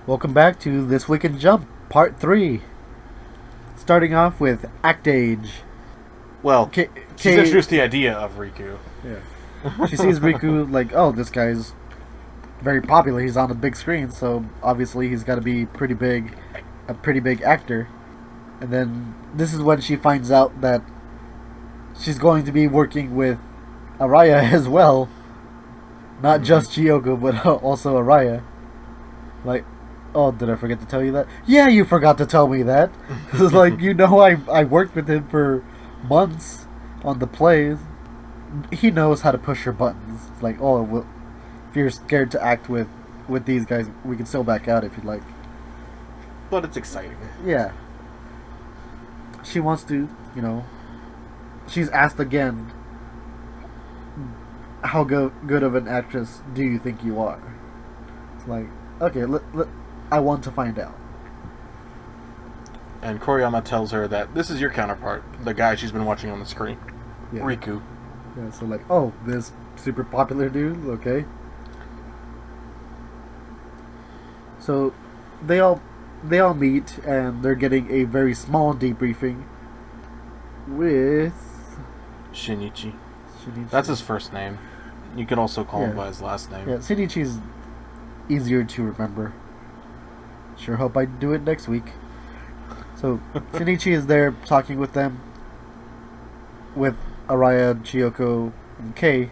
Welcome back to This Week in Jump, Part 3. Starting off with Act Age. Well, K- she's introduced the idea of Riku. Yeah. She sees Riku like, oh, this guy's very popular. He's on the big screen, so obviously he's got to be pretty big, a pretty big actor. And then this is when she finds out that she's going to be working with Araya as well. Not just Chiyoko, but also Araya. Like, oh, did I forget to tell you that? Yeah, you forgot to tell me that. It's like, I worked with him for months on the plays. He knows how to push your buttons. It's like, oh, well, if you're scared to act with these guys, we can still back out if you'd like. But it's exciting. Yeah. She wants to, she's asked again, how good of an actress do you think you are? It's like, okay, I want to find out. And Koriyama tells her that this is your counterpart, the guy she's been watching on the screen, Yeah. Riku. Yeah, so like, oh, this super popular dude, okay. So they all meet and they're getting a very small debriefing with Shinichi. Shinichi. That's his first name. You could also call him by his last name. Yeah, Shinichi's easier to remember. Sure hope I do it next week. So Shinichi is there talking with them, with Araya, Chiyoko, and Kei.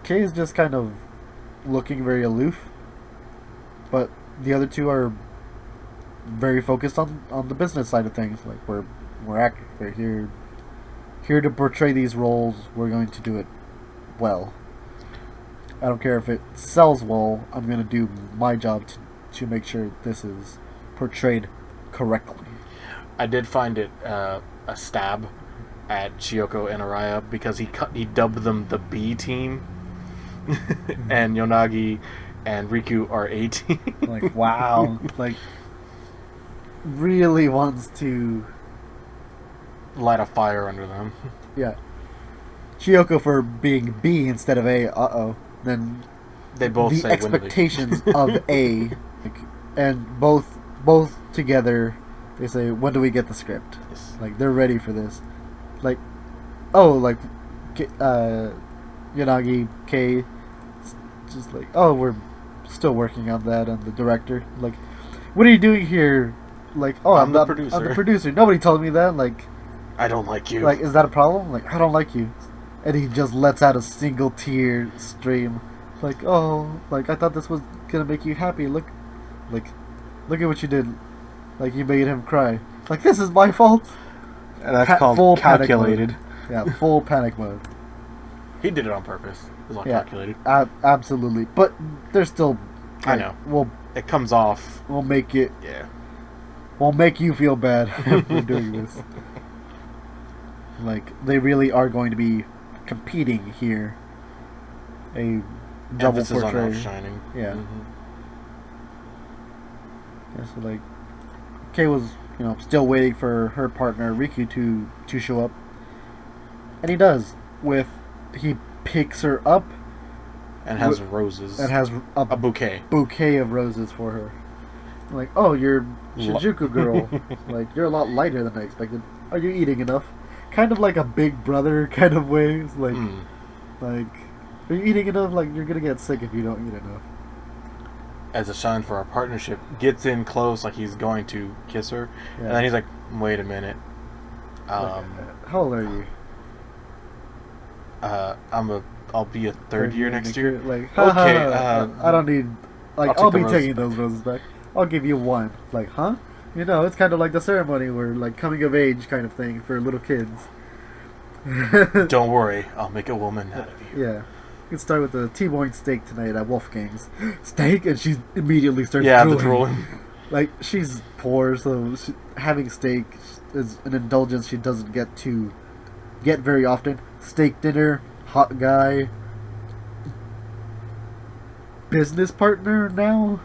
Kei is just kind of looking very aloof, but the other two are very focused on the business side of things. Like we're here to portray these roles. We're going to do it well. I don't care if it sells well. I'm going to do my job to make sure this is portrayed correctly. I did find it a stab at Chiyoko and Araya because he dubbed them the B team, and Yonagi and Riku are A team. Like, wow. Like, really wants to light a fire under them. Yeah. Chiyoko for being B instead of A, then they both the say expectations of A, like, and both together, they say, when do we get the script? Yes. Like, they're ready for this. Like, oh, like, Yanagi, Kei, just like, oh, we're still working on that, and the director, like, what are you doing here? Like, oh, I'm the producer. I'm the producer. Nobody told me that. Like, I don't like you. Like, is that a problem? Like, I don't like you. And he just lets out a single tear stream. Like, oh, like, I thought this was gonna make you happy. Look at what you did. Like, you made him cry. Like, this is my fault. And that's called full calculated. Yeah, full panic mode. He did it on purpose. It was all calculated. Absolutely. But there's still... I know. It comes off. We'll make it... Yeah. We'll make you feel bad for doing this. Like, they really are going to be competing here. A double emphasis portray. On outshining. Yeah. Mm-hmm. Yeah, so like, Kei was, still waiting for her partner Riku to show up, and he does. He picks her up, and has roses. And has a bouquet of roses for her. Like, oh, you're Shinjuku girl. Like, you're a lot lighter than I expected. Are you eating enough? Kind of like a big brother kind of way. It's like, like, are you eating enough? Like, you're gonna get sick if you don't eat enough. As a sign for our partnership, gets in close like he's going to kiss her, and then he's like, "Wait a minute, how old are you?" I'll be a third year next year. Like, okay, I don't need. Like, I'll be taking those roses back. I'll give you one. Like, huh? It's kind of like the ceremony where, like, coming of age kind of thing for little kids. Don't worry, I'll make a woman out of you. Yeah. You can start with a T-bone steak tonight at Wolfgang's. Steak? And she immediately starts drooling. The drooling. Like, she's poor, so having steak is an indulgence she doesn't get very often. Steak dinner, hot guy, business partner now?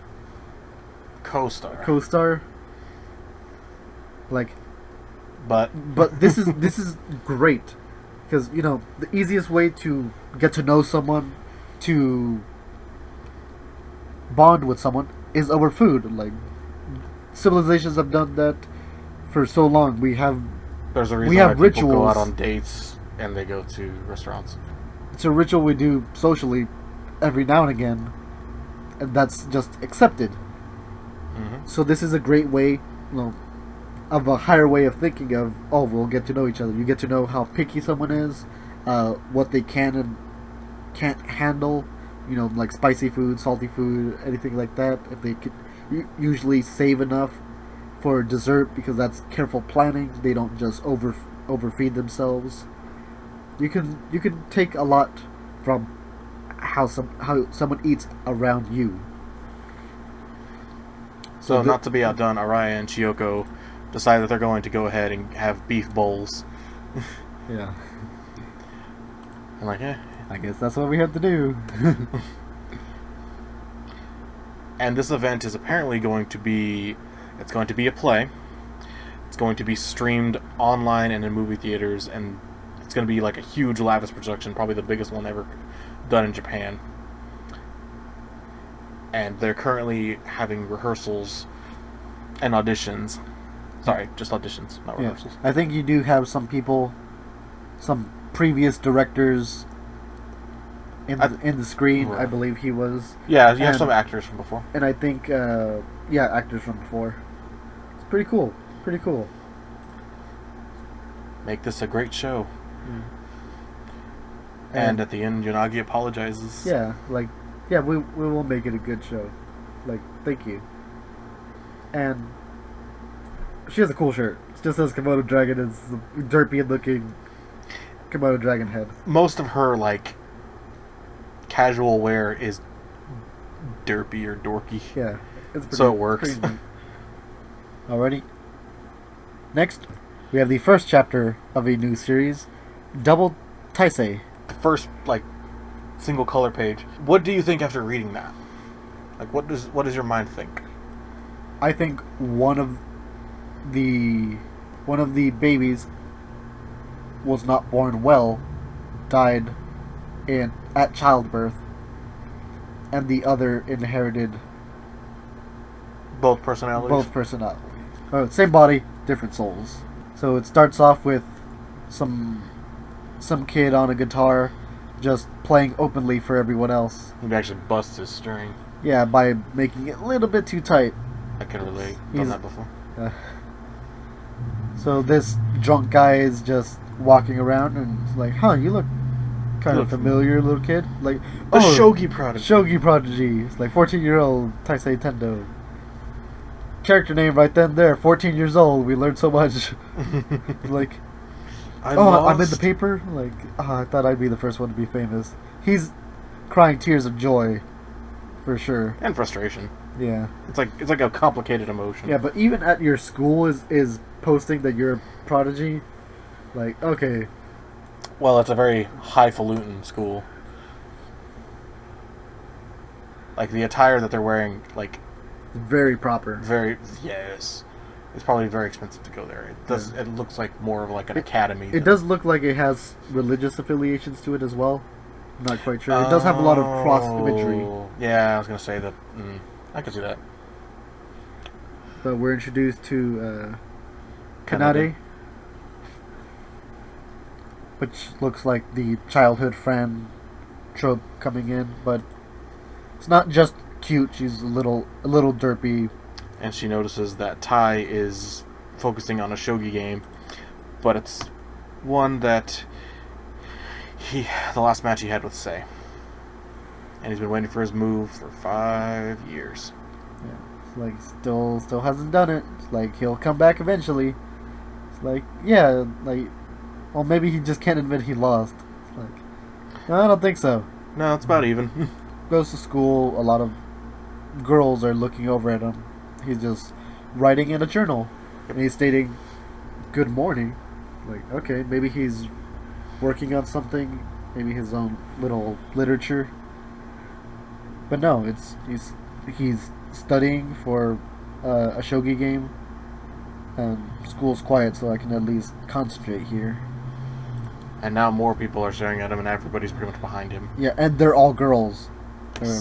Co-star. Like, but this is great because the easiest way to get to know someone, to bond with someone, is over food. Like civilizations have done that for so long. There's a reason we why have people go out rituals. on dates and they go to restaurants. It's a ritual we do socially every now and again, and that's just accepted. So this is a great way, of a higher way of thinking of, oh, we'll get to know each other. You get to know how picky someone is, what they can and can't handle, like spicy food, salty food, anything like that. If they could usually save enough for dessert because that's careful planning. They don't just overfeed themselves. You can take a lot from how someone eats around you. So not to be outdone, Araya and Chiyoko decide that they're going to go ahead and have beef bowls. Yeah. I'm like, I guess that's what we have to do. And this event is apparently going to be a play. It's going to be streamed online and in movie theaters, and it's going to be like a huge lavish production, probably the biggest one ever done in Japan. And they're currently having rehearsals and auditions. Sorry, just auditions, not rehearsals. I think you do have some people, some previous directors in the screen. Right. I believe he was. Yeah, you have some actors from before. And I think, actors from before. It's pretty cool. Pretty cool. Make this a great show. And at the end, Yonagi apologizes. Yeah, we will make it a good show. Thank you. And she has a cool shirt. It just says Komodo Dragon. It's a derpy looking Komodo Dragon head. Most of her, casual wear is derpy or dorky. Yeah. So it works. Alrighty. Next, we have the first chapter of a new series, Double Taisei. The first, single color page. What do you think after reading that? What does your mind think? I think one of the babies was not born well, died at childbirth, and the other inherited both personalities. Same body, different souls. So it starts off with some kid on a guitar just playing openly for everyone else. He actually busts his string. Yeah, by making it a little bit too tight. I can relate. Done that before. So this drunk guy is just walking around and it's like, huh, you look kind of familiar, little kid. The Shogi Prodigy. Shogi Prodigy. It's 14-year-old Taisei Tendo. Character name right then there, 14 years old. We learned so much. I'm in the paper. I thought I'd be the first one to be famous. He's crying tears of joy, for sure, and frustration. Yeah, it's like a complicated emotion. Yeah, but even at your school is posting that you're a prodigy. Okay. Well, it's a very highfalutin school. The attire that they're wearing, very proper. Yes. It's probably very expensive to go there. It looks like more of an academy. It does look like it has religious affiliations to it as well. I'm not quite sure. It does have a lot of cross imagery. Yeah, I was gonna say that. I could see that. But we're introduced to Kanade, which looks like the childhood friend trope coming in, but it's not just cute. She's a little derpy. And she notices that Tai is focusing on a shogi game, but it's one that the last match he had with Sei. And he's been waiting for his move for 5 years. Yeah, it's still hasn't done it. It's he'll come back eventually. It's well, maybe he just can't admit he lost. It's no, I don't think so. No, it's about even. Goes to school. A lot of girls are looking over at him. He's just writing in a journal, and he's stating, "Good morning." Okay, maybe he's working on something, maybe his own little literature. But no, he's studying for a shogi game, and school's quiet, so I can at least concentrate here. And now more people are staring at him, and everybody's pretty much behind him. Yeah, and they're all girls. They're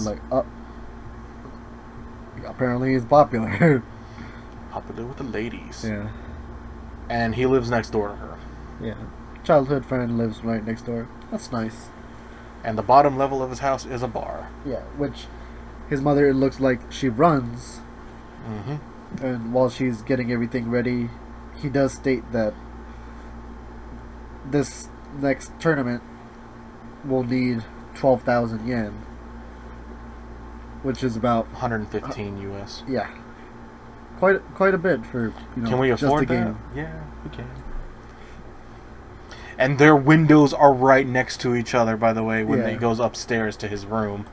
Apparently he's popular. Popular with the ladies. Yeah. And he lives next door to her. Yeah. Childhood friend lives right next door. That's nice. And the bottom level of his house is a bar. Yeah, which his mother, it looks like she runs. Mm-hmm. And while she's getting everything ready, he does state that this next tournament will need 12,000 yen, which is about 115 US. yeah, quite a bit for Can we just afford a game. that? Yeah, we can. And their windows are right next to each other, by the way, when Yeah. he goes upstairs to his room.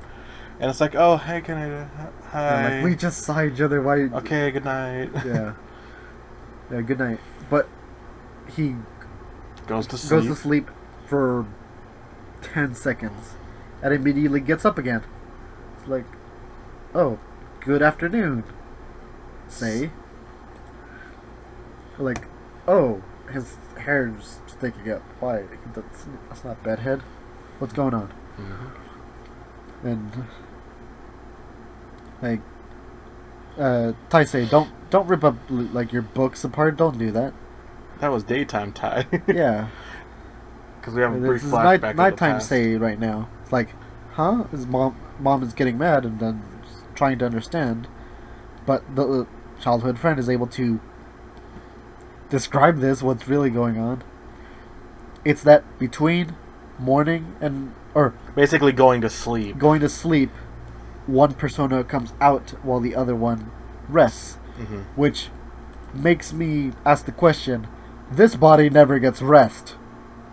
And it's like, oh, hey, can I... Hi. Yeah, like we just saw each other. Why? Okay, good night. Yeah. Yeah. Good night. But he Goes to sleep. goes to sleep for 10 seconds and immediately gets up again. It's like, oh, good afternoon. Say. Like, oh, his hair's sticking up. Why? That's not bedhead. What's going on? Mm-hmm. And like, Taisei, don't rip up like your books apart. Don't do that. That was daytime Tai. Yeah. Because we have a brief This is flashback of the nighttime past. say right now. It's like, huh? His mom is getting mad and then trying to understand, but the childhood friend is able to describe what's really going on. It's that between morning or Basically going to sleep. going to sleep, one persona comes out while the other one rests, Mm-hmm. which makes me ask the question: this body never gets rest.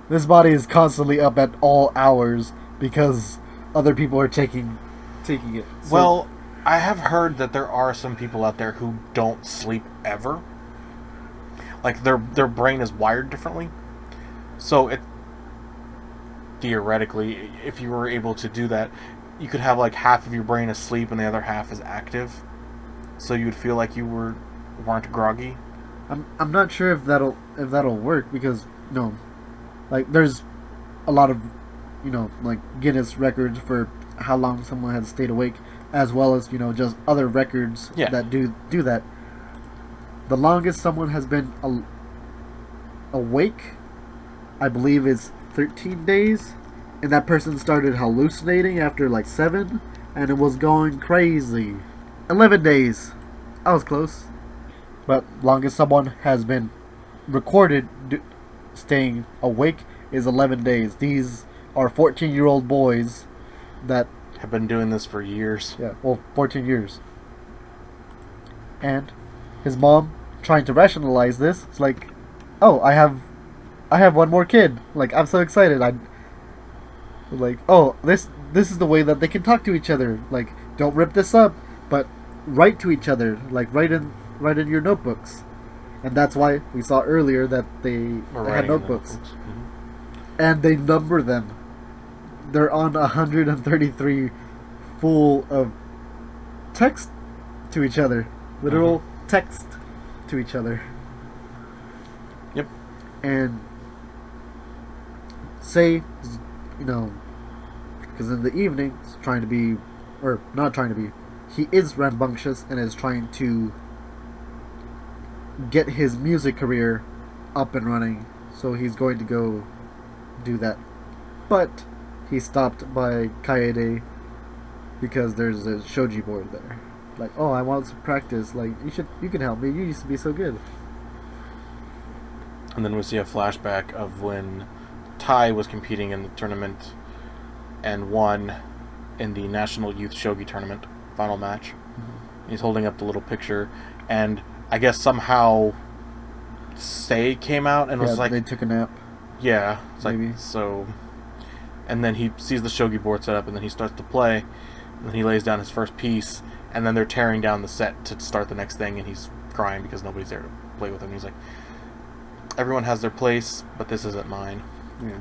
This body is constantly up at all hours because other people are taking it. So, Well, I have heard that there are some people out there who don't sleep ever. Like their brain is wired differently. So it theoretically, if you were able to do that, you could have like half of your brain asleep and the other half is active. So you would feel like you weren't groggy. I'm not sure if that'll work because like there's a lot of like Guinness records for how long someone has stayed awake, as well as just other records that do that. The longest someone has been awake, I believe, is 13 days, and that person started hallucinating after like 7, and it was going crazy. 11 days. I was close. But longest someone has been recorded staying awake is 11 days. These are 14-year-old boys that Have been doing this for years. 14 years. And his mom trying to rationalize this. It's like, oh, I have one more kid. Like, I'm so excited. Like, oh, this is the way that they can talk to each other. Like, don't rip this up, but write to each other. Like, write in your notebooks. And that's why we saw earlier that they had notebooks. Mm-hmm. And they number them. They're on 133 full of text to each other. Literal text to each other. Yep. And say, because in the evening, he's trying to be, or not trying to be, he is rambunctious and is trying to get his music career up and running. So he's going to go do that. But he's stopped by Kaede because there's a shoji board there. Like, oh, I want to practice. Like, you can help me. You used to be so good. And then we see a flashback of when Tai was competing in the tournament and won in the National Youth Shogi Tournament final match. Mm-hmm. He's holding up the little picture, and I guess somehow Sei came out and was like, they took a nap. yeah, it's Maybe. like, so, and then he sees the shogi board set up, and then he starts to play, and then he lays down his first piece, and then they're tearing down the set to start the next thing, and he's crying because nobody's there to play with him. He's like, everyone has their place, but this isn't mine. Yeah.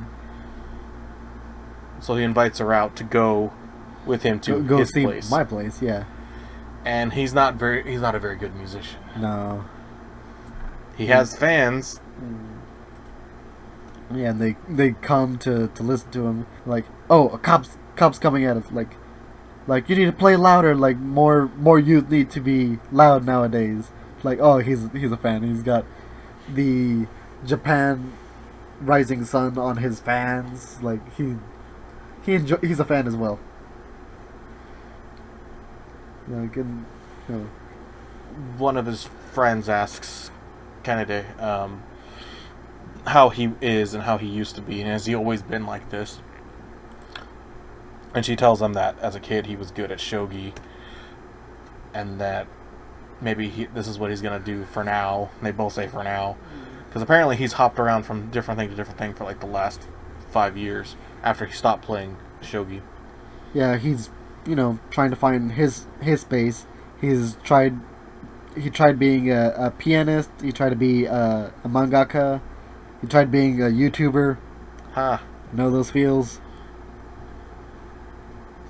So he invites her out to go with him to go his see place. my place. Yeah. And he's not a very good musician. No. He has fans. Yeah, and they come to listen to him. Like, oh, a cop's coming at us. Like, Like, you need to play louder. Like, more youth need to be loud nowadays. Like, oh, he's a fan. He's got the Japan Rising Sun on his fans. Like, he's a fan as well. Like, and, you know, One of his friends asks Kennedy how he is and how he used to be, and has he always been like this? And she tells him that as a kid he was good at shogi, and that maybe this is what he's gonna do for now. And they both say for now, because apparently he's hopped around from different thing to different thing for like the last 5 years after he stopped playing shogi. yeah, he's, trying to find his space. He tried being a pianist. He tried to be a mangaka. He tried being a YouTuber. Huh. Know those feels?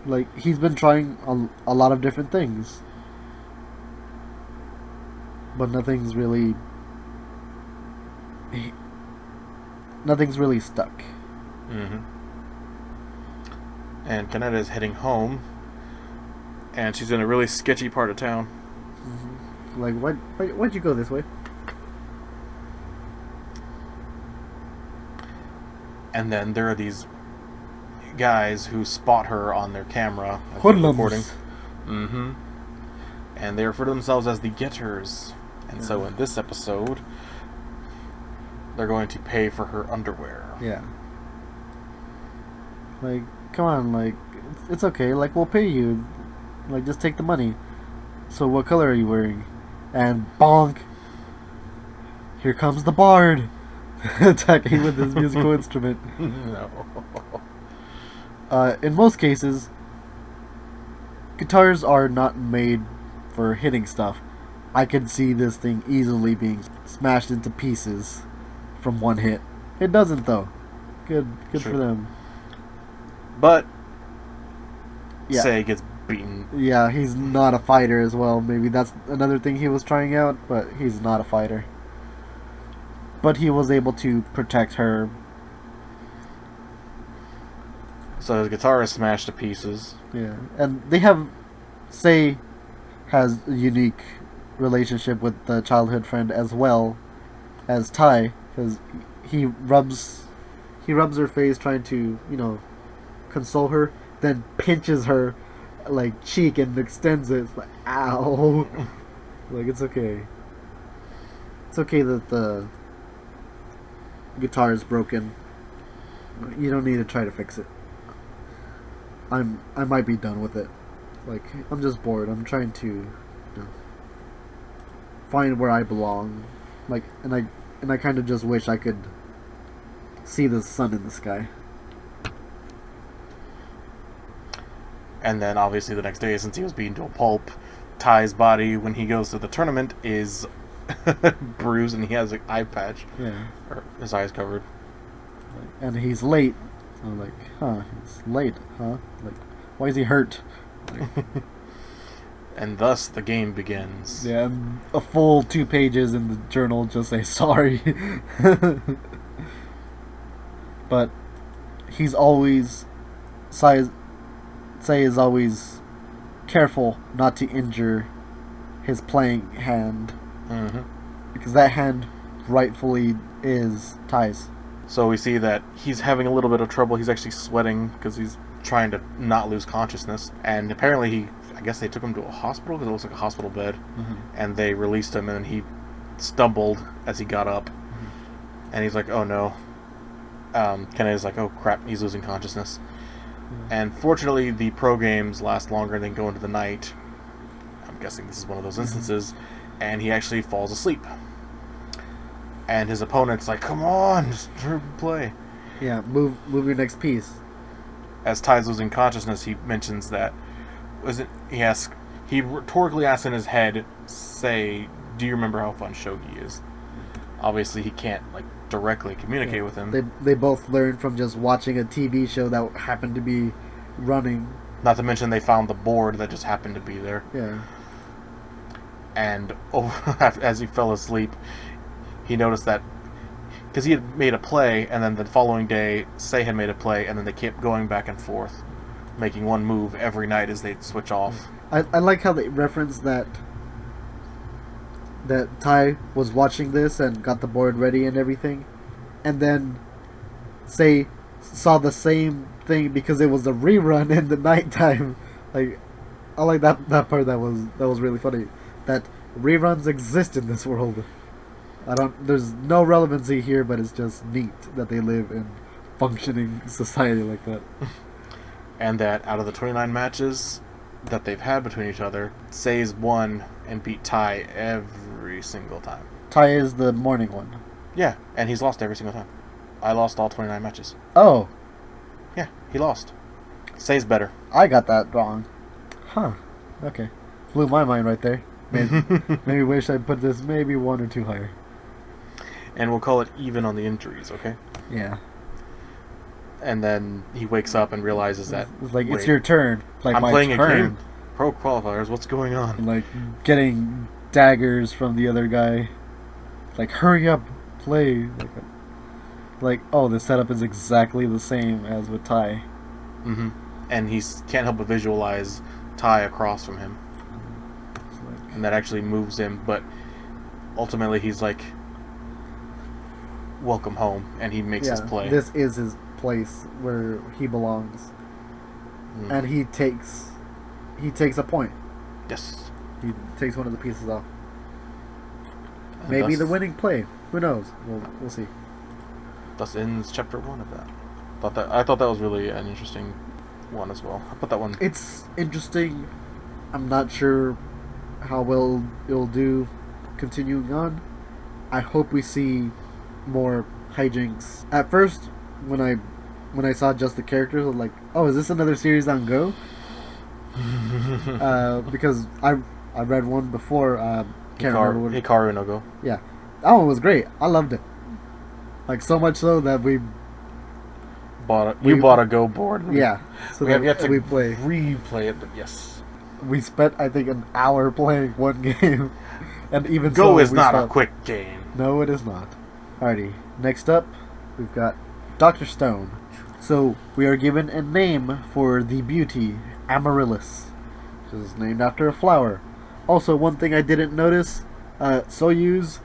Like, he's been trying a lot of different things. But nothing's really stuck. Mm-hmm. And Kaneda is heading home, and she's in a really sketchy part of town. Mm-hmm. Like, why'd you go this way? And then there are these guys who spot her on their camera Hoodlums. recording. Mm-hmm. And they refer to themselves as the Getters. And so in this episode, they're going to pay for her underwear. Yeah. Like, come on, like, it's okay. Like, we'll pay you. Like, just take the money. So what color are you wearing? And bonk! Here comes the bard! Attacking with his musical instrument. No. In most cases, guitars are not made for hitting stuff. I could see this thing easily being smashed into pieces from one hit. It doesn't, though. Good True. for them. But Yeah. Sei gets beaten. Yeah, he's not a fighter as well. Maybe that's another thing he was trying out, but he's not a fighter. But he was able to protect her. So his guitar is smashed to pieces. Yeah, and they have, Sei has a unique relationship with the childhood friend as well as Tai, because he rubs her face trying to, console her, then pinches her like cheek and extends it. It's like, ow. Like, it's okay. It's okay that the guitar is broken. You don't need to try to fix it. I might be done with it. Like, I'm just bored. I'm trying to find where I belong. Like, and I kind of just wish I could see the sun in the sky. And then obviously the next day, since he was beaten to a pulp, Tai's body when he goes to the tournament is bruised, and he has an eye patch. Yeah. Or his eyes covered. And he's late. So I'm like, he's late, huh? Like, why is he hurt? Like, And thus the game begins. yeah, and a full 2 pages in the journal just say sorry. But he's always, Sei is always careful not to injure his playing hand. Mm-hmm. Because that hand rightfully is Tai's. So we see that he's having a little bit of trouble. He's actually sweating because he's trying to not lose consciousness. And apparently I guess they took him to a hospital because it looks like a hospital bed. Mm-hmm. And they released him, and he stumbled as he got up. Mm-hmm. And he's like, oh no. Kennedy's like, oh crap, he's losing consciousness. Mm-hmm. And fortunately, the pro games last longer than go into the night. I'm guessing this is one of those instances. Mm-hmm. And he actually falls asleep. And his opponent's like, come on, just play. Yeah, move your next piece. As Tai's losing consciousness, he mentions that he rhetorically asks in his head, say, do you remember how fun shogi is? Obviously he can't directly communicate with him. They both learned from just watching a TV show that happened to be running. Not to mention they found the board that just happened to be there. Yeah. And as he fell asleep, he noticed that because he had made a play, and then the following day Sei had made a play, and then they kept going back and forth making one move every night as they switch off. I like how they reference that Tai was watching this and got the board ready and everything, and then saw the same thing because it was a rerun in the nighttime. Like, I like that part. That was really funny. That reruns exist in this world. There's no relevancy here, but it's just neat that they live in functioning society like that. And that out of the 29 matches that they've had between each other, Sei's won and beat Tai every single time. Tai is the morning one. Yeah, and he's lost every single time. I lost all 29 matches. Oh, Yeah, he lost. Sei's better. I got that wrong. Huh. Okay. Blew my mind right there. Maybe wish I put this maybe 1 or 2 higher. And we'll call it even on the injuries, okay? Yeah. And then he wakes up and realizes that It's like, wait, it's your turn. Like, I'm my playing turn. a game. Pro qualifiers, what's going on? Like, getting daggers from the other guy. Like, hurry up, play. Like, oh, the setup is exactly the same as with Tai. Mm-hmm. And he can't help but visualize Tai across from him. And that actually moves him, but ultimately he's like, welcome home, and he makes his play. This is his place where he belongs. And he takes a point. Yes. He takes one of the pieces off. And Maybe thus, the winning play. Who knows? We'll see. Thus ends chapter 1 of that. I thought that was really an interesting one as well. I put that one. It's interesting. I'm not sure how well it'll do continuing on. I hope we see more hijinks. At first, when I saw just the characters, I was like, oh, is this another series on Go? Because I read one before. Can't remember what. Hikaru no Go. Yeah, that one was great. I loved it. Like, so much so that we bought a Go board. Yeah, so we have yet to replay it, but yes. We spent, I think, an hour playing one game, and even Go so, is we not stopped. a quick game. No, it is not. Alrighty, next up, we've got Dr.Stone. So, we are given a name for the beauty, Amaryllis, which is named after a flower. Also, one thing I didn't notice, Soyuz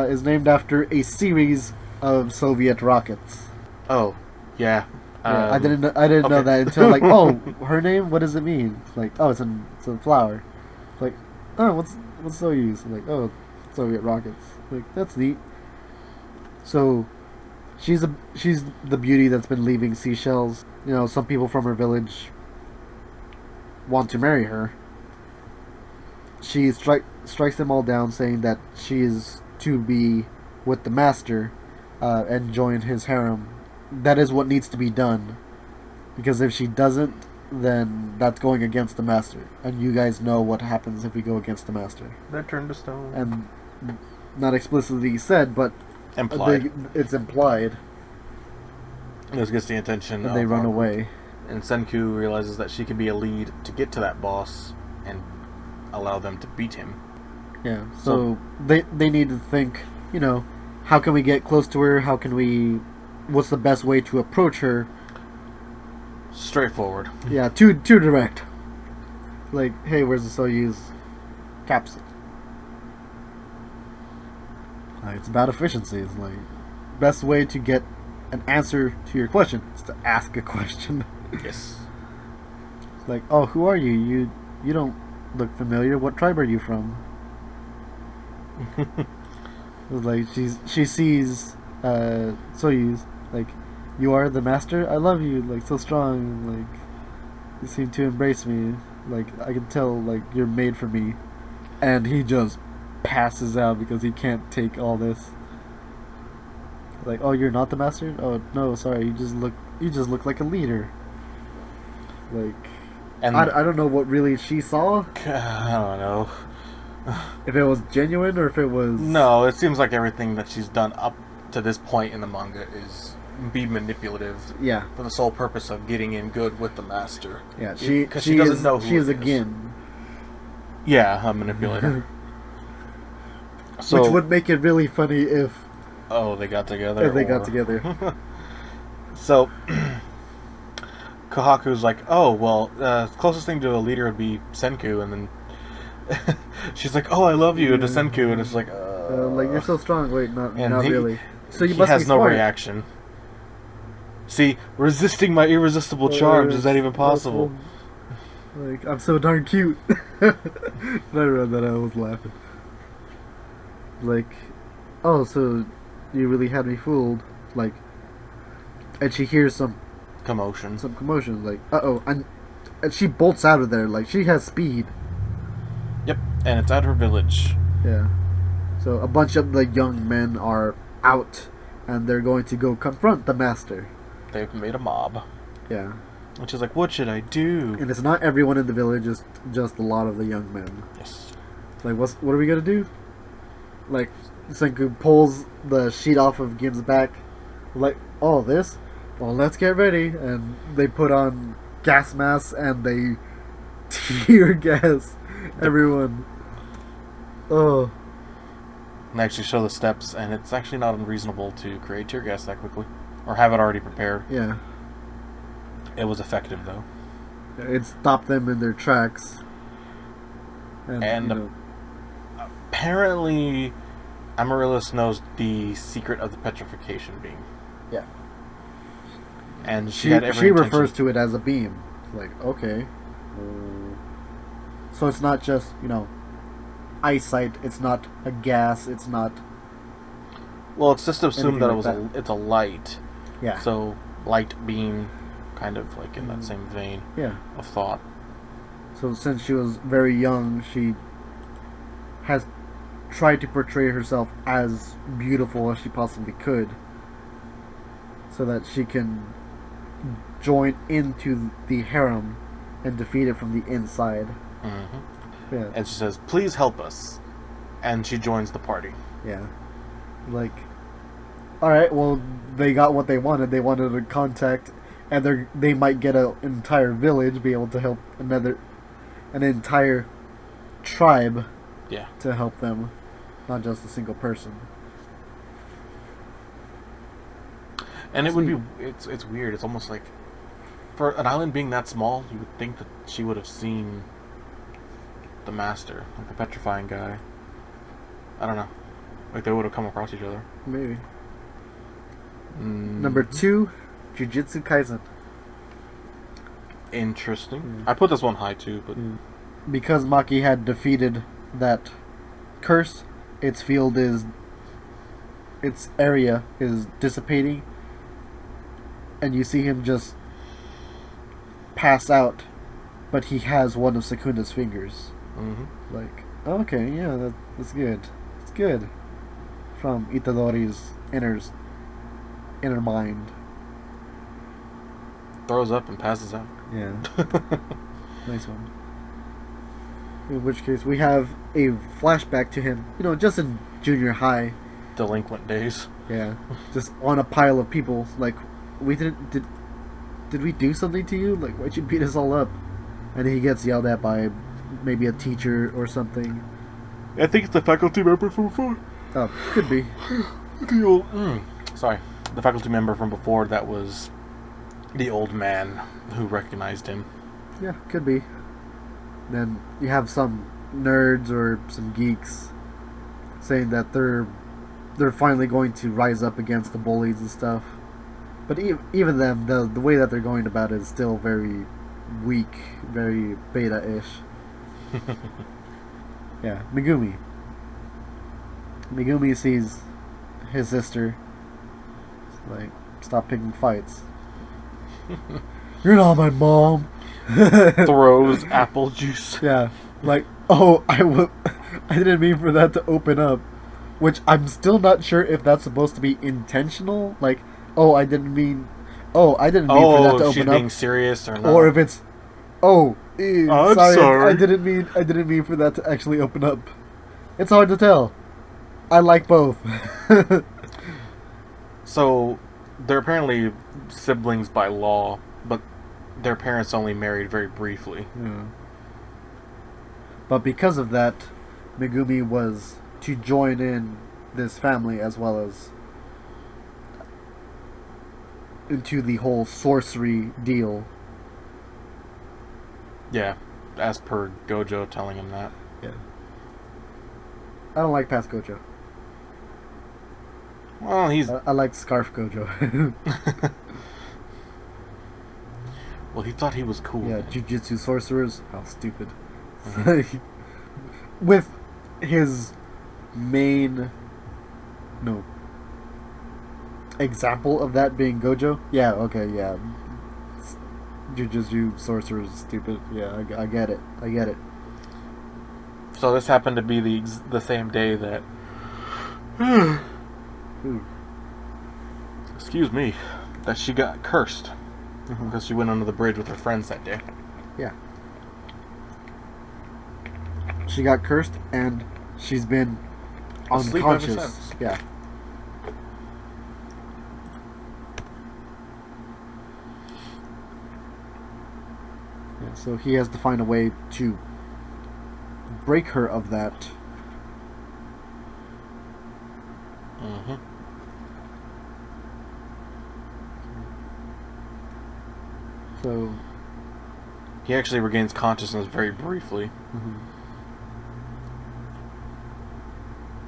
is named after a series of Soviet rockets. Oh, yeah. Yeah, I didn't know that until, like, oh, her name? What does it mean? It's like, oh, it's a flower. Like, oh, what's Soyuz? Like, oh, Soviet rockets. Like, that's neat. So, she's the beauty that's been leaving seashells. You know, some people from her village want to marry her. She strikes them all down, saying that she is to be with the master and join his harem. That is what needs to be done, because if she doesn't, then that's going against the master, and you guys know what happens if we go against the master. They're turned to stone. And not explicitly said, but Implied. it's implied. This gets the attention. And they run away. And Senku realizes that she can be a lead to get to that boss and allow them to beat him. Yeah. So they need to think. You know, how can we get close to her? How can we? What's the best way to approach her? Straightforward. Yeah, too direct. Like, hey, where's the Soyuz capsule? It's about efficiency. It's like, best way to get an answer to your question is to ask a question. Yes. It's like, oh, who are you? You don't look familiar. What tribe are you from? It's like she sees Soyuz. Like, you are the master? I love you, like, so strong, like, you seem to embrace me, like, I can tell, like, you're made for me. And he just passes out because he can't take all this. Like, oh, you're not the master? Oh, no, sorry, you just look like a leader. Like, and I don't know what really she saw. I don't know. If it was genuine or if it was... No, it seems like everything that she's done up to this point in the manga is be manipulative. Yeah. For the sole purpose of getting in good with the master. Yeah, she doesn't know who she is it again. Yeah, a manipulator. So, which would make it really funny if... Oh, they got together? If they got together. So, Kohaku's like, oh, well, closest thing to a leader would be Senku, and then she's like, oh, I love you, to Senku, and it's like, like, you're so strong. Wait, not he, really. So you he must has be no smart. reaction. See, resisting my irresistible charms, is that even possible? Like, I'm so darn cute. When I read that, I was laughing. Like, oh, so you really had me fooled. Like, and she hears some Commotion. commotion. Like, uh-oh. And she bolts out of there. Like, she has speed. Yep, and it's at her village. Yeah. So a bunch of the young men are out, and they're going to go confront the master. They've made a mob. Yeah. And she's like, what should I do? And it's not everyone in the village, it's just a lot of the young men. Yes. Like, what are we gonna do? Like, Senku pulls the sheet off of Gim's back. Like, oh, this? Well, let's get ready. And they put on gas masks and they tear gas everyone. Oh. And they actually show the steps, and it's actually not unreasonable to create tear gas that quickly. Or have it already prepared. Yeah. It was effective, though. It stopped them in their tracks. And apparently, Amaryllis knows the secret of the petrification beam. Yeah. And She had every intention. refers to it as a beam. It's like, okay. So it's not just, eyesight, it's not a gas, it's not... Well, it's just assumed that anything it's a light. Yeah. So, light beam, kind of like in that same vein of thought. So since she was very young, she has tried to portray herself as beautiful as she possibly could, so that she can join into the harem and defeat it from the inside. Mm-hmm. Yeah. And she says, please help us. And she joins the party. Yeah. Like, alright, well, they got what they wanted. They wanted a contact, and they might get an entire village, be able to help an entire tribe to help them, not just a single person. And it would be, it's weird. It's almost like, for an island being that small, you would think that she would have seen the master, like the petrifying guy. I don't know. Like they would have come across each other. Maybe. Number 2, Jujutsu Kaisen. Interesting. I put this one high too, but because Maki had defeated that curse, its area is dissipating, and you see him just pass out, but he has one of Sekunda's fingers. Like, okay, yeah, that's good. It's good. From Itadori's inner mind. throws up and passes out. Yeah. Nice one. In which case, we have a flashback to him, just in junior high. Delinquent days. Yeah. Just on a pile of people. Like, did we do something to you? Like, why'd you beat us all up? And he gets yelled at by maybe a teacher or something. I think it's the faculty member from before. Oh, could be. Sorry. The faculty member from before that was the old man who recognized him. Yeah, could be. Then you have some nerds or some geeks saying that they're finally going to rise up against the bullies and stuff. But even them, the way that they're going about it is still very weak, very beta-ish. Yeah, Megumi. Megumi sees his sister. It's like, stop picking fights. You're not my mom. Throws apple juice. Yeah, like, oh, I didn't mean for that to open up. Which I'm still not sure if that's supposed to be intentional. Like, I didn't mean for that to open up. She's being serious or not. Or if it's, I'm sorry. I didn't mean for that to actually open up. It's hard to tell. I like both. So, they're apparently siblings by law, but their parents only married very briefly. Yeah. But because of that, Megumi was to join in this family as well as into the whole sorcery deal. Yeah, as per Gojo telling him that. Yeah. I don't like past Gojo. Well, he's I like Scarf Gojo. well, he thought he was cool. Yeah, then. Jujutsu sorcerers. How stupid. Mhm. With his main, no, example of that being Gojo. Yeah, okay, yeah. Jujutsu sorcerers stupid. Yeah, I get it. I get it. So this happened to be the same day that. Ooh. Excuse me, that she got cursed because she went under the bridge with her friends that day. Yeah. She got cursed and she's been Asleep ever unconscious. since. Yeah. Yeah. So he has to find a way to break her of that. Mm-hmm. So He actually regains consciousness very briefly.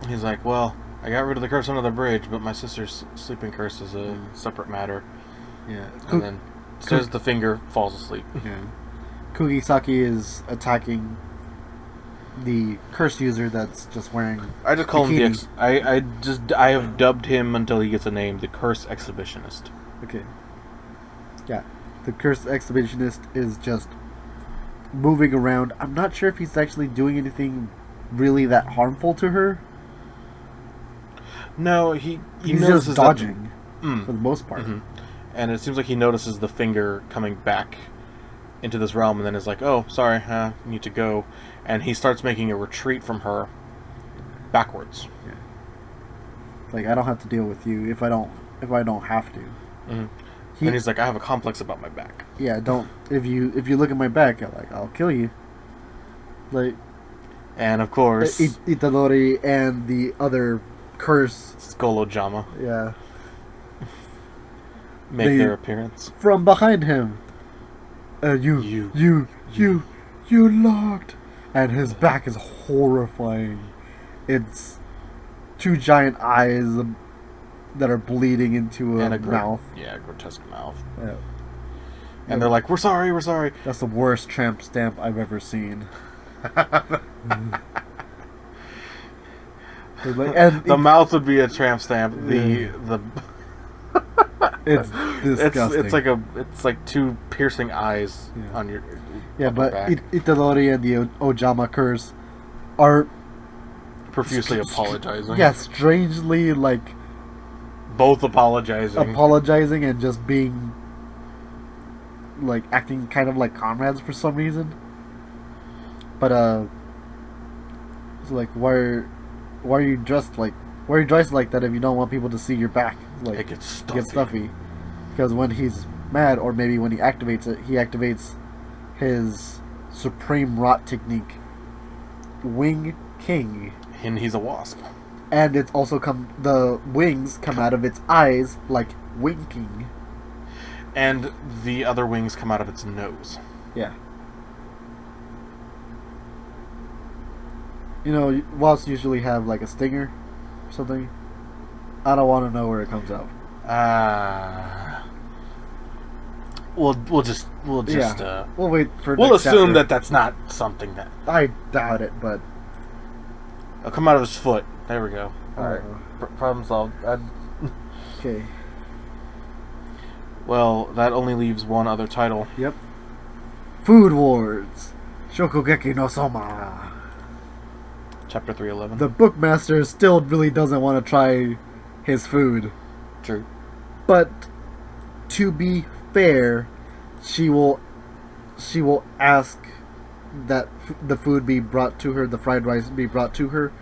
He's like, well, I got rid of the curse under the bridge, but my sister's sleeping curse is a separate matter. yeah. And then says the finger, falls asleep. Yeah. Kugisaki is attacking the curse user that's just wearing. I just call him the bikini. I have dubbed him until he gets a name, the curse exhibitionist. Okay. Yeah. The cursed exhibitionist is just moving around. I'm not sure if he's actually doing anything really that harmful to her. No, he's just dodging for for the most part. Mm-hmm. And it seems like he notices the finger coming back into this realm, and then is like, "Oh, sorry, need to go," and he starts making a retreat from her backwards. Yeah. Like, I don't have to deal with you if I don't have to. Mm-hmm. And he's like, "I have a complex about my back." Yeah, don't. If you look at my back, I'll kill you. Like, and of course, Itadori and the other curse Skolojama, yeah, make their appearance from behind him. You locked, and his back is horrifying. It's two giant eyes that are bleeding into a mouth. Yeah, grotesque mouth. Yeah. And they're like, we're sorry. That's the worst tramp stamp I've ever seen. And the mouth would be a tramp stamp. It's disgusting. It's like two piercing eyes on your but back. Itadori and the Ojama curse are profusely apologizing. Yeah, strangely both apologizing and just being acting kind of like comrades for some reason. But it's like why are you dressed like that if you don't want people to see your back? It gets stuffy. Because when he's mad, or maybe when he activates it, he activates his supreme rot technique, Wing King. And he's a wasp. And it's also the wings come out of its eyes like winking. And the other wings come out of its nose. Yeah. Wasps usually have a stinger or something. I don't want to know where it comes out. We'll just we'll wait for. We'll assume that that's not something that. I doubt it, but it'll come out of his foot. There we go. All right, problem solved. Okay. Well, that only leaves one other title. Yep. Food Wars, Shokugeki no Soma. Chapter 311. The bookmaster still really doesn't want to try his food. True. But to be fair, she will ask that the food be brought to her, the fried rice be brought to her,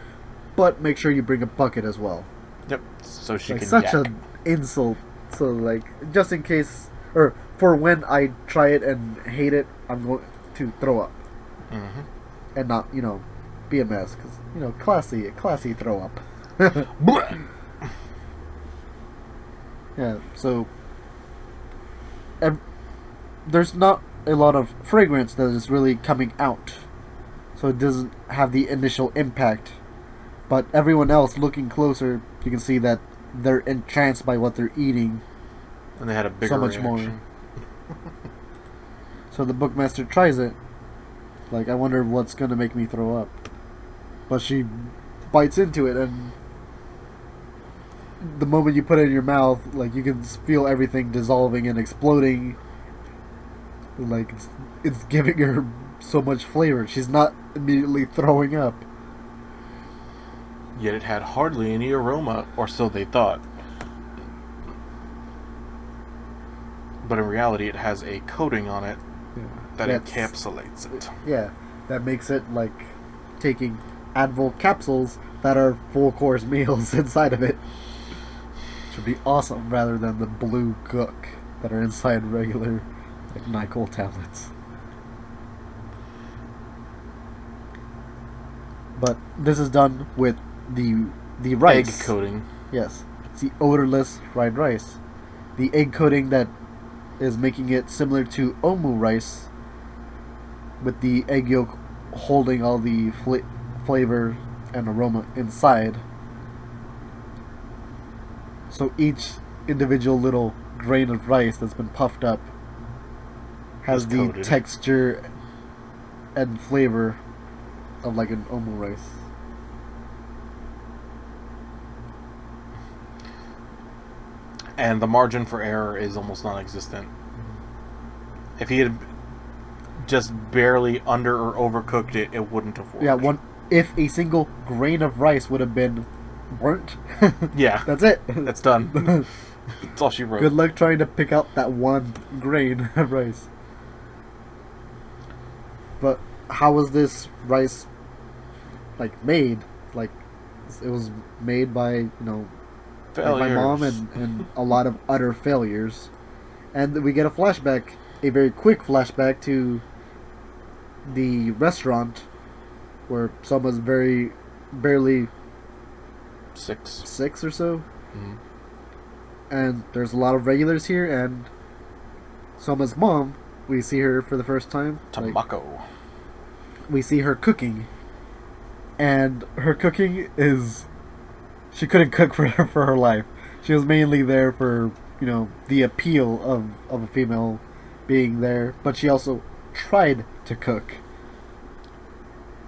but make sure you bring a bucket as well. Yep. So she can. Such an insult. So just in case, or for when I try it and hate it, I'm going to throw up. Mm-hmm. And not be a mess, because classy throw up. Yeah, so there's not a lot of fragrance that is really coming out, so it doesn't have the initial impact. But everyone else looking closer, you can see that they're entranced by what they're eating. And they had a bigger So much reaction. more. So the bookmaster tries it. Like, I wonder what's gonna make me throw up. But she bites into it, and the moment you put it in your mouth, like, you can feel everything dissolving and exploding. Like, it's giving her so much flavor. She's not immediately throwing up. Yet it had hardly any aroma, or so they thought. But in reality, it has a coating on it that encapsulates it. Yeah, that makes it like taking Advil capsules that are full course meals inside of it. Which would be awesome rather than the blue gook that are inside regular like NyQuil tablets. But this is done with the rice. Egg coating. Yes, it's the odorless fried rice. The egg coating that is making it similar to omu rice, with the egg yolk holding all the flavor and aroma inside. So each individual little grain of rice that's been puffed up has the coated. texture and flavor of like an omu rice. And the margin for error is almost non-existent. If he had just barely under or overcooked it, it wouldn't have worked. Yeah, if a single grain of rice would have been burnt, Yeah. that's it. That's done. That's all she wrote. Good luck trying to pick out that one grain of rice. But how was this rice like made? Like, it was made by, like my mom and a lot of utter failures. And we get a flashback, a very quick flashback to the restaurant where someone's barely six or so. Mm-hmm. And there's a lot of regulars here, and Soma's mom, we see her for the first time. Tamako. We see her cooking. And her cooking is... She couldn't cook for her life. She was mainly there for, the appeal of a female being there. But she also tried to cook.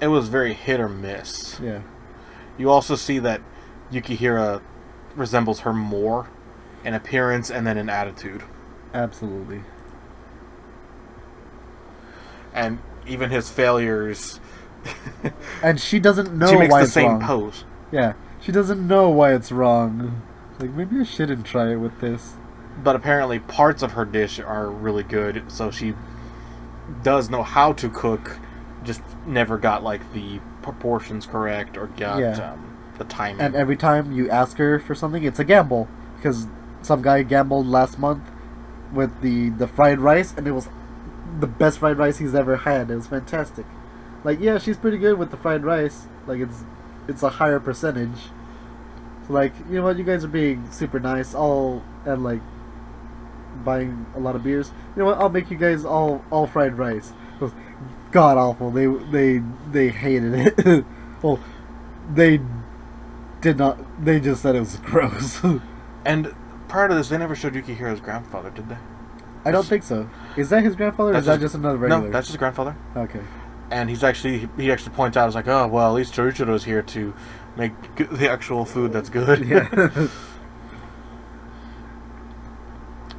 It was very hit or miss. Yeah. You also see that Yukihira resembles her more in appearance and then in attitude. Absolutely. And even his failures... And she doesn't know she makes why the it's same wrong. pose. Yeah. She doesn't know why it's wrong. Like, maybe I shouldn't try it with this. But apparently parts of her dish are really good, so she does know how to cook, just never got like the proportions correct or got the timing. And every time you ask her for something, it's a gamble. Because some guy gambled last month with the fried rice, and it was the best fried rice he's ever had. It was fantastic. Like, yeah, she's pretty good with the fried rice. Like, it's a higher percentage. So, like, you know what, you guys are being super nice, and like buying a lot of beers. You know what, I'll make you guys all fried rice. It was god awful. They hated it. Well, they did not. They just said it was gross. And prior to this, they never showed Yukihira's grandfather, did they? I don't think so. Is that his grandfather, or is that just another regular? No, that's his grandfather. Okay. And he actually points out, it's like, oh, well, at least Chorichiro's here to make the actual food that's good. Yeah.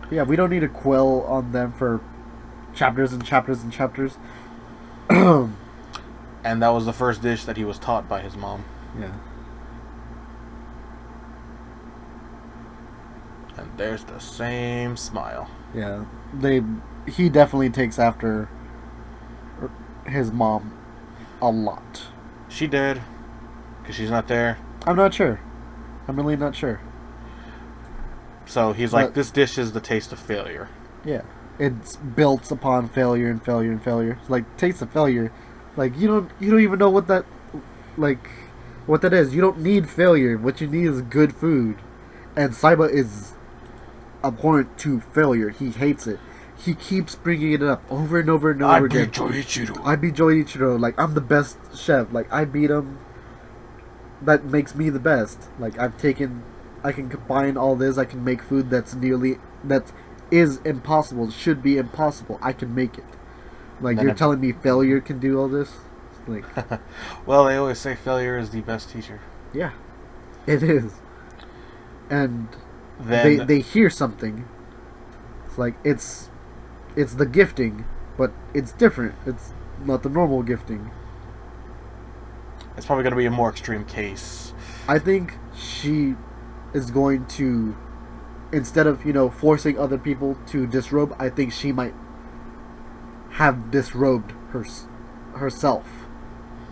Yeah, we don't need to quill on them for chapters and chapters and chapters. And that was the first dish that he was taught by his mom. Yeah. And there's the same smile. Yeah. He definitely takes after his mom a lot. She did, because she's not there. I'm not sure. I'm really not sure. So he's like, this dish is the taste of failure. Yeah. It's built upon failure and failure and failure. It's like, taste of failure. Like, you don't even know what that is. You don't need failure. What you need is good food. And Saiba is abhorrent to failure. He hates it. he keeps bringing it up over and over and over again. I beat Joichiro. Like, I'm the best chef. Like, I beat him. That makes me the best. Like, I can combine all this. I can make food that is impossible. Should be impossible. I can make it. Like, you're telling me failure can do all this? Like, well, they always say failure is the best teacher. Yeah, it is. And Then they hear something. It's like it's the gifting, but it's different. It's not the normal gifting. It's probably going to be a more extreme case. I think she is going to, instead of, forcing other people to disrobe, I think she might have disrobed herself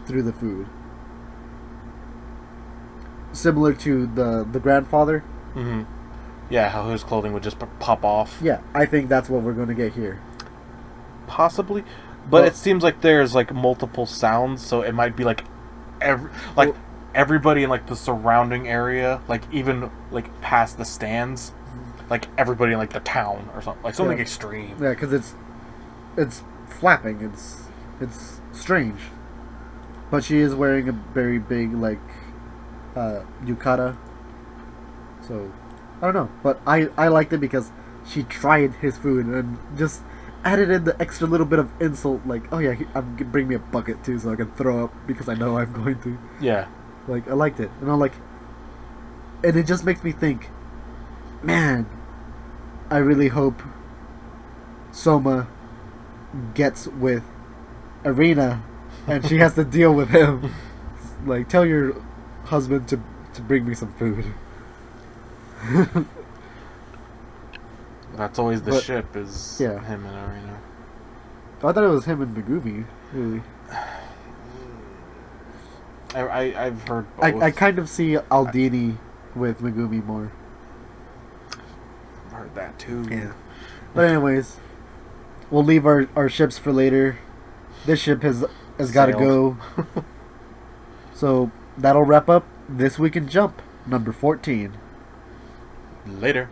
through the food. Similar to the grandfather. Mm-hmm. Yeah, how his clothing would just pop off. Yeah, I think that's what we're going to get here. Possibly. But it seems like there's like multiple sounds, so it might be like everybody in like the surrounding area, like even like past the stands, like everybody in like the town or something, like something extreme. Yeah, because it's flapping. It's strange, but she is wearing a very big like yukata. So I don't know, but I liked it because she tried his food and just added in the extra little bit of insult, like, oh yeah, bring me a bucket too so I can throw up because I know I'm going to. Yeah. Like, I liked it. And I'm like, and it just makes me think, man, I really hope Soma gets with Arena and she has to deal with him. Like, tell your husband to bring me some food. That's always the ship, is him and Arena. I thought it was him and Megumi, really. I've heard both. I kind of see Aldini with Megumi more. I've heard that too. Yeah. But anyways, we'll leave our ships for later. This ship has got to go. So that'll wrap up This Week in Jump, number 14. Later.